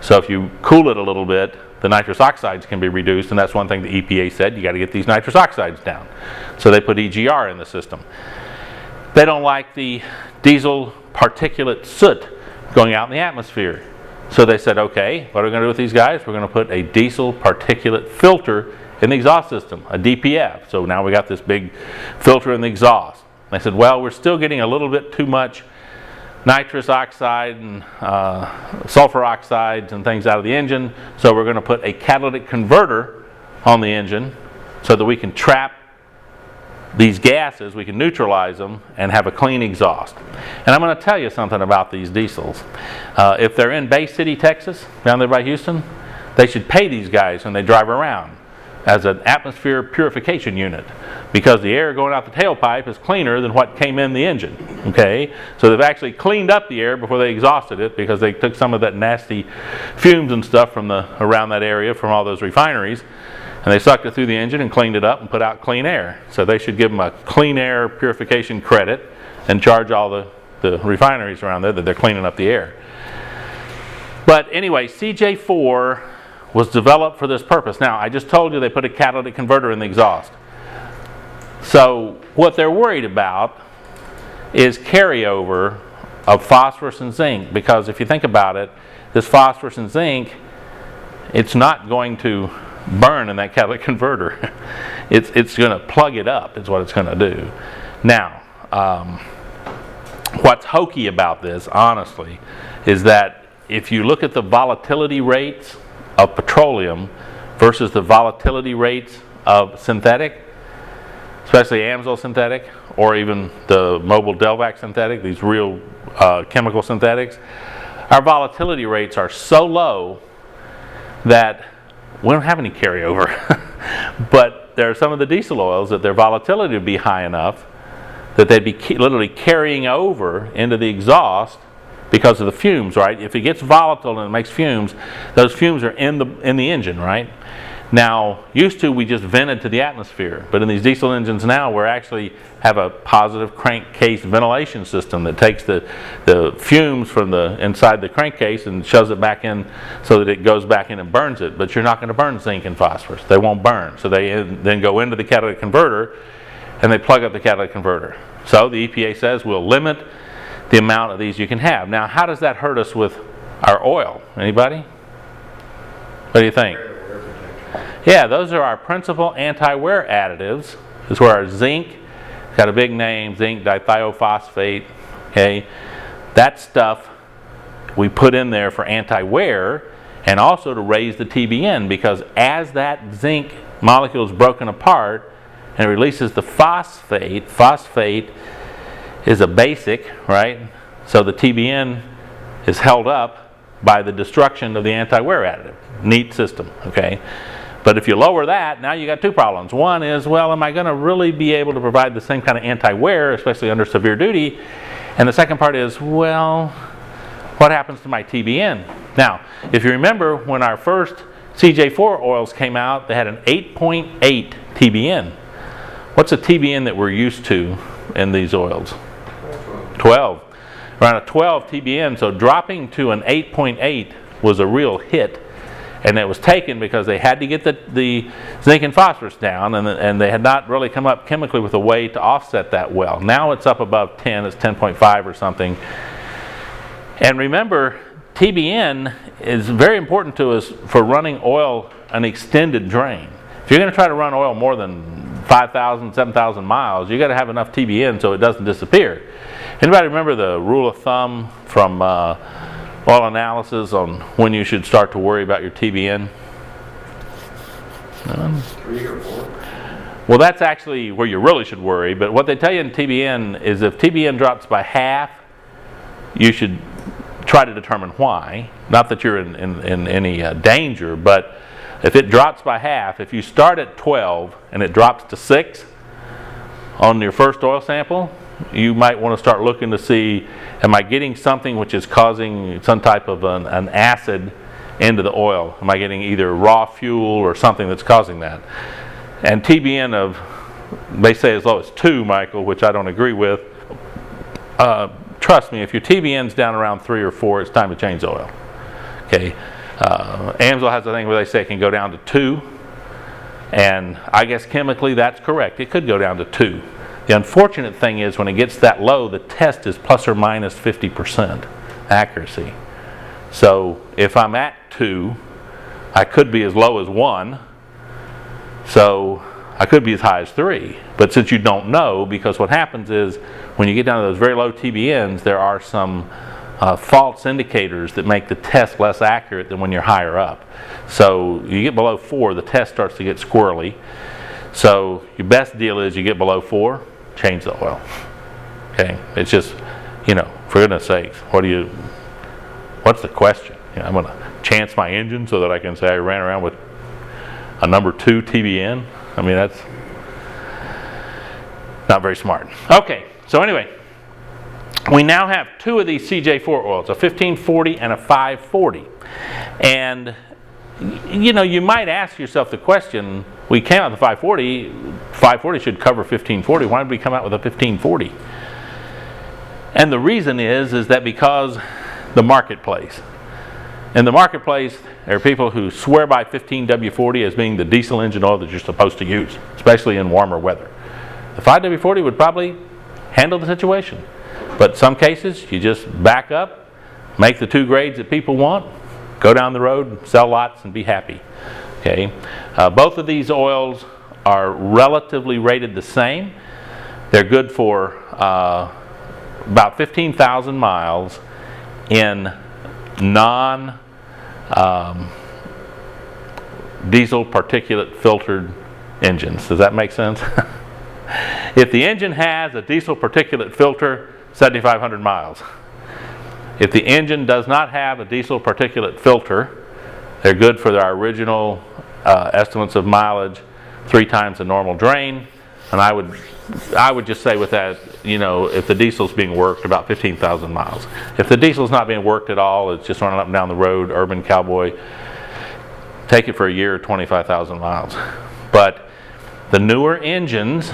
So if you cool it a little bit, the nitrous oxides can be reduced, and that's one thing the EPA said, you got to get these nitrous oxides down. So they put EGR in the system. They don't like the diesel particulate soot going out in the atmosphere. So they said, okay, what are we going to do with these guys? We're going to put a diesel particulate filter in the exhaust system, a DPF. So now we got this big filter in the exhaust. And they said, well, we're still getting a little bit too much nitrous oxide and sulfur oxides and things out of the engine, so we're going to put a catalytic converter on the engine so that we can trap these gases, we can neutralize them and have a clean exhaust. And I'm going to tell you something about these diesels. If they're in Bay City, Texas, down there by Houston, they should pay these guys when they drive around as an atmosphere purification unit, because the air going out the tailpipe is cleaner than what came in the engine. Okay, so they've actually cleaned up the air before they exhausted it, because they took some of that nasty fumes and stuff from around that area from all those refineries, and they sucked it through the engine and cleaned it up and put out clean air. So they should give them a clean air purification credit and charge all the refineries around there that they're cleaning up the air. But anyway, CJ4 was developed for this purpose. Now, I just told you they put a catalytic converter in the exhaust. So what they're worried about is carryover of phosphorus and zinc, because if you think about it, this phosphorus and zinc, it's not going to burn in that catalytic converter. It's going to plug it up, is what it's going to do. Now, what's hokey about this, honestly, is that if you look at the volatility rates of petroleum versus the volatility rates of synthetic, especially AMSOIL synthetic, or even the mobile Delvac synthetic, these real chemical synthetics, our volatility rates are so low that we don't have any carryover. But there are some of the diesel oils that their volatility would be high enough that they'd be literally carrying over into the exhaust because of the fumes, right? If it gets volatile and it makes fumes, those fumes are in the engine, right? Now, used to we just vented to the atmosphere, but in these diesel engines now we actually have a positive crankcase ventilation system that takes the fumes from the inside the crankcase and shoves it back in so that it goes back in and burns it. But you're not going to burn zinc and phosphorus. They won't burn. So they then go into the catalytic converter and they plug up the catalytic converter. So the EPA says we'll limit the amount of these you can have. Now, how does that hurt us with our oil? Anybody? What do you think? Yeah, those are our principal anti-wear additives. This is where our zinc, got a big name, zinc dithiophosphate, okay? That stuff we put in there for anti-wear and also to raise the TBN, because as that zinc molecule is broken apart and it releases the phosphate is a basic, right? So the TBN is held up by the destruction of the anti-wear additive. Neat system, okay? But if you lower that, now you got two problems. One is, well, am I going to really be able to provide the same kind of anti-wear, especially under severe duty? And the second part is, well, what happens to my TBN? Now, if you remember when our first CJ4 oils came out, they had an 8.8 TBN. What's a TBN that we're used to in these oils? 12. Around a 12 TBN, so dropping to an 8.8 was a real hit. And it was taken because they had to get the zinc and phosphorus down, and they had not really come up chemically with a way to offset that well. Now it's up above 10, it's 10.5 or something. And remember, TBN is very important to us for running oil an extended drain. If you're going to try to run oil more than 5,000, 7,000 miles, you got to have enough TBN so it doesn't disappear. Anybody remember the rule of thumb from oil analysis on when you should start to worry about your TBN? 3 or 4. Well, that's actually where you really should worry, but what they tell you in TBN is if TBN drops by half, you should try to determine why. Not that you're in any danger, but if it drops by half, if you start at 12 and it drops to 6 on your first oil sample, you might want to start looking to see, am I getting something which is causing some type of an acid into the oil? Am I getting either raw fuel or something that's causing that? And TBN of, they say as low as 2, Michael, which I don't agree with. Trust me, if your TBN's down around 3 or 4, it's time to change the oil. Okay, AMSOIL has a thing where they say it can go down to 2, and I guess chemically that's correct. It could go down to 2. The unfortunate thing is when it gets that low, the test is plus or minus 50% accuracy. So if I'm at 2, I could be as low as 1, so I could be as high as 3. But since you don't know, because what happens is when you get down to those very low TBNs, there are some false indicators that make the test less accurate than when you're higher up. So you get below 4, the test starts to get squirrely. So your best deal is you get below 4, change the oil. Okay, it's just, you know, for goodness sakes, what's the question? You know, I'm going to chance my engine so that I can say I ran around with a number 2 TBN. I mean, that's not very smart. Okay, so anyway, we now have 2 of these CJ4 oils, a 1540 and a 540. And you know, you might ask yourself the question, we came out with the 540, 540 should cover 1540, why did we come out with a 1540? And the reason is that because the marketplace. In the marketplace, there are people who swear by 15W40 as being the diesel engine oil that you're supposed to use, especially in warmer weather. The 5W40 would probably handle the situation. But some cases, you just back up, make the 2 grades that people want, go down the road, sell lots, and be happy. Okay. Both of these oils are relatively rated the same. They're good for about 15,000 miles in non-diesel particulate filtered engines. Does that make sense? If the engine has a diesel particulate filter, 7,500 miles. If the engine does not have a diesel particulate filter, they're good for their original estimates of mileage, 3 times the normal drain. And I would just say with that, you know, if the diesel's being worked, about 15,000 miles. If the diesel's not being worked at all, it's just running up and down the road, urban cowboy, take it for a year, 25,000 miles. But the newer engines,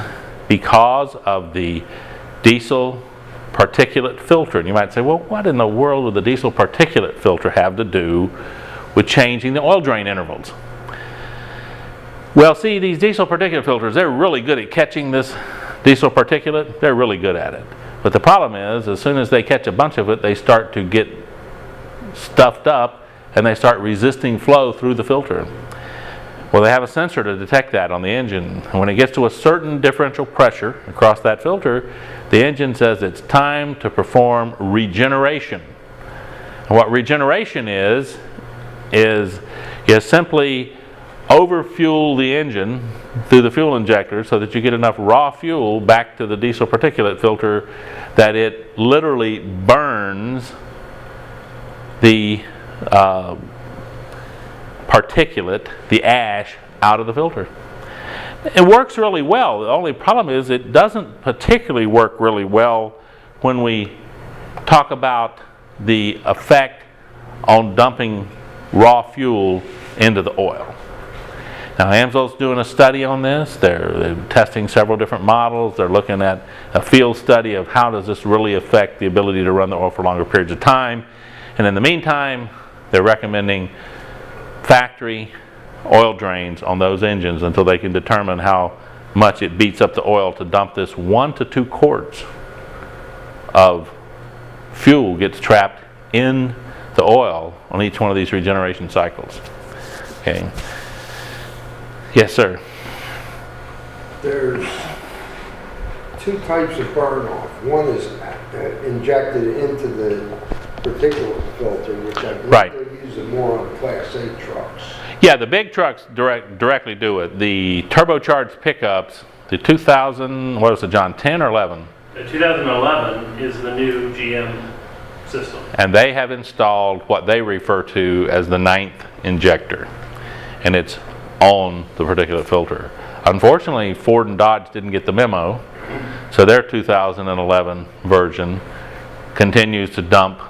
because of the diesel particulate filter, and you might say, well, what in the world would the diesel particulate filter have to do with changing the oil drain intervals? Well, see, these diesel particulate filters, they're really good at catching this diesel particulate. They're really good at it. But the problem is, as soon as they catch a bunch of it, they start to get stuffed up and they start resisting flow through the filter. Well, they have a sensor to detect that on the engine. And when it gets to a certain differential pressure across that filter, the engine says it's time to perform regeneration. And what regeneration is you simply overfuel the engine through the fuel injector so that you get enough raw fuel back to the diesel particulate filter that it literally burns the particulate, the ash, out of the filter. It works really well. The only problem is it doesn't particularly work really well when we talk about the effect on dumping raw fuel into the oil. Now, AMSOIL's doing a study on this. They're testing several different models. They're looking at a field study of how does this really affect the ability to run the oil for longer periods of time. And in the meantime, they're recommending factory oil drains on those engines until they can determine how much it beats up the oil to dump this 1 to 2 quarts of fuel gets trapped in the oil on each one of these regeneration cycles. Okay. Yes, sir. There's 2 types of burn off. One is injected into the particulate filter, which I believe they use it more on Class 8 trucks. Yeah, the big trucks directly do it. The turbocharged pickups, the 2000, what was it, John, 10 or 11? The 2011 is the new GM system. And they have installed what they refer to as the 9th injector. And it's on the particulate filter. Unfortunately, Ford and Dodge didn't get the memo, so their 2011 version continues to dump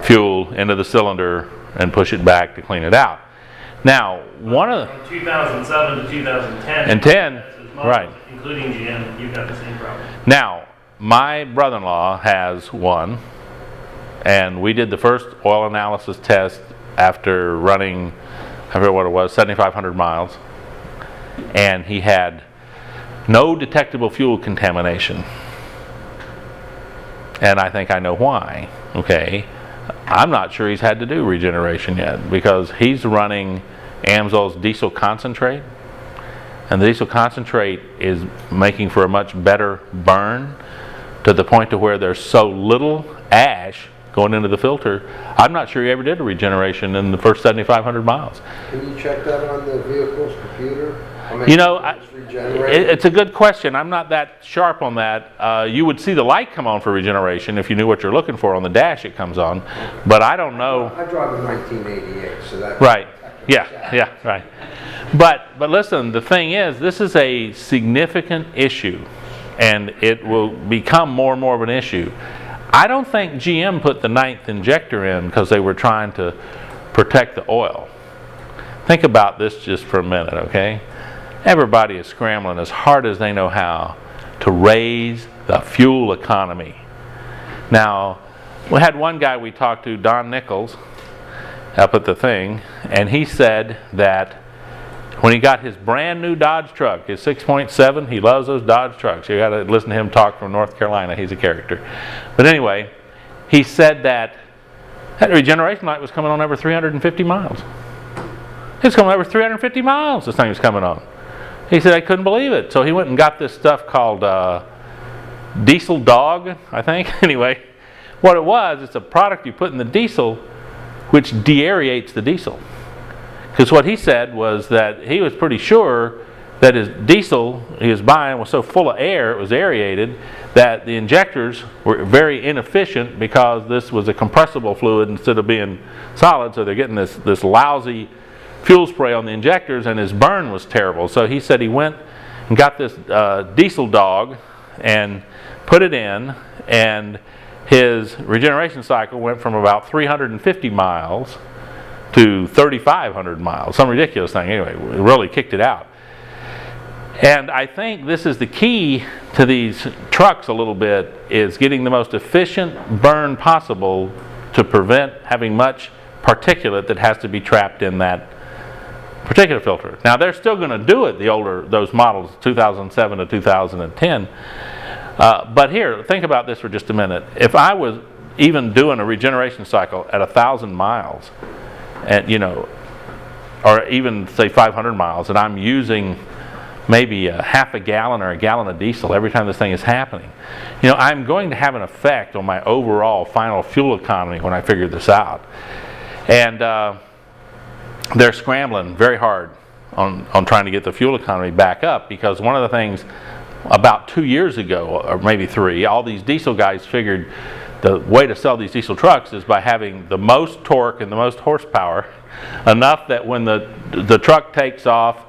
fuel into the cylinder and push it back to clean it out. Now, one of from 2007 to 2010 and 10, right, including GM, you've got the same problem. Now, my brother-in-law has one, And we did the first oil analysis test after running, I forget what it was, 7,500 miles. And he had no detectable fuel contamination. And I think I know why, okay? I'm not sure he's had to do regeneration yet, because he's running AMSOIL's diesel concentrate, and the diesel concentrate is making for a much better burn, to the point to where there's so little ash going into the filter. I'm not sure he ever did a regeneration in the first 7,500 miles. Can you check that on the vehicle's computer? You know, it's a good question. I'm not that sharp on that. You would see the light come on for regeneration if you knew what you're looking for. On the dash it comes on, but I don't know. I drive a 1988, so that's right. Yeah, right. But listen, the thing is, this is a significant issue, and it will become more and more of an issue. I don't think GM put the 9th injector in because they were trying to protect the oil. Think about this just for a minute, okay? Everybody is scrambling as hard as they know how to raise the fuel economy. Now, we had one guy we talked to, Don Nichols, up at the thing, and he said that when he got his brand new Dodge truck, his 6.7, he loves those Dodge trucks. You got to listen to him talk from North Carolina. He's a character. But anyway, he said that regeneration light was coming on every 350 miles. It was coming over 350 miles, this thing was coming on. He said, I couldn't believe it. So he went and got this stuff called Diesel Dog, I think. Anyway, what it was, it's a product you put in the diesel which deaerates the diesel. Because what he said was that he was pretty sure that his diesel he was buying was so full of air, it was aerated, that the injectors were very inefficient because this was a compressible fluid instead of being solid, so they're getting this lousy fuel spray on the injectors, and his burn was terrible. So he said he went and got this Diesel Dog and put it in, and his regeneration cycle went from about 350 miles to 3,500 miles, some ridiculous thing. Anyway, it really kicked it out. And I think this is the key to these trucks a little bit, is getting the most efficient burn possible to prevent having much particulate that has to be trapped in that particulate filter. Now they're still going to do it, those models 2007 to 2010. But here, think about this for just a minute. If I was even doing a regeneration cycle at 1,000 miles, and or even say 500 miles, and I'm using maybe a half a gallon or a gallon of diesel every time this thing is happening, I'm going to have an effect on my overall final fuel economy when I figure this out. And they're scrambling very hard on trying to get the fuel economy back up, because one of the things about 2 years ago, or maybe 3, all these diesel guys figured the way to sell these diesel trucks is by having the most torque and the most horsepower, enough that when the truck takes off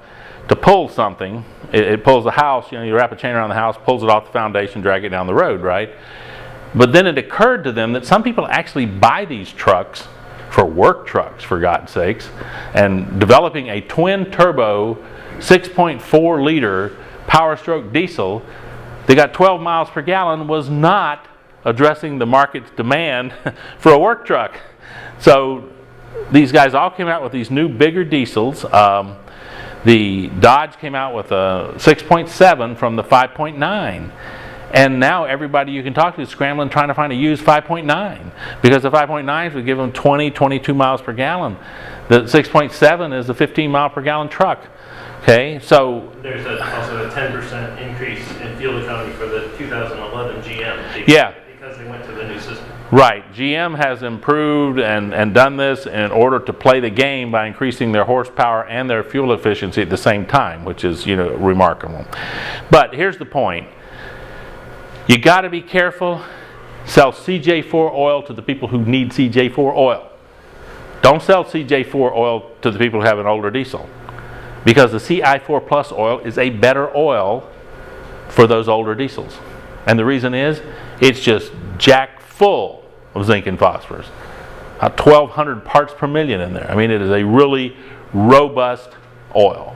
to pull something, it pulls the house, you wrap a chain around the house, pulls it off the foundation, drag it down the road, right? But then it occurred to them that some people actually buy these trucks for work trucks, for God's sakes, and developing a twin turbo 6.4 liter Power Stroke diesel they got 12 miles per gallon was not addressing the market's demand for a work truck. So these guys all came out with these new bigger diesels. The Dodge came out with a 6.7 from the 5.9. And now everybody you can talk to is scrambling trying to find a used 5.9, because the 5.9s would give them 20, 22 miles per gallon. The 6.7 is a 15 mile per gallon truck. Okay, so there's also a 10% increase in fuel economy for the 2011 GM. Because they went to the new system. Right, GM has improved and done this in order to play the game by increasing their horsepower and their fuel efficiency at the same time, which is remarkable. But here's the point: you got to be careful. Sell CJ4 oil to the people who need CJ4 oil. Don't sell CJ4 oil to the people who have an older diesel, because the CI4 Plus oil is a better oil for those older diesels. And the reason is, it's just jack full of zinc and phosphorus. 1,200 parts per million in there. I mean, it is a really robust oil.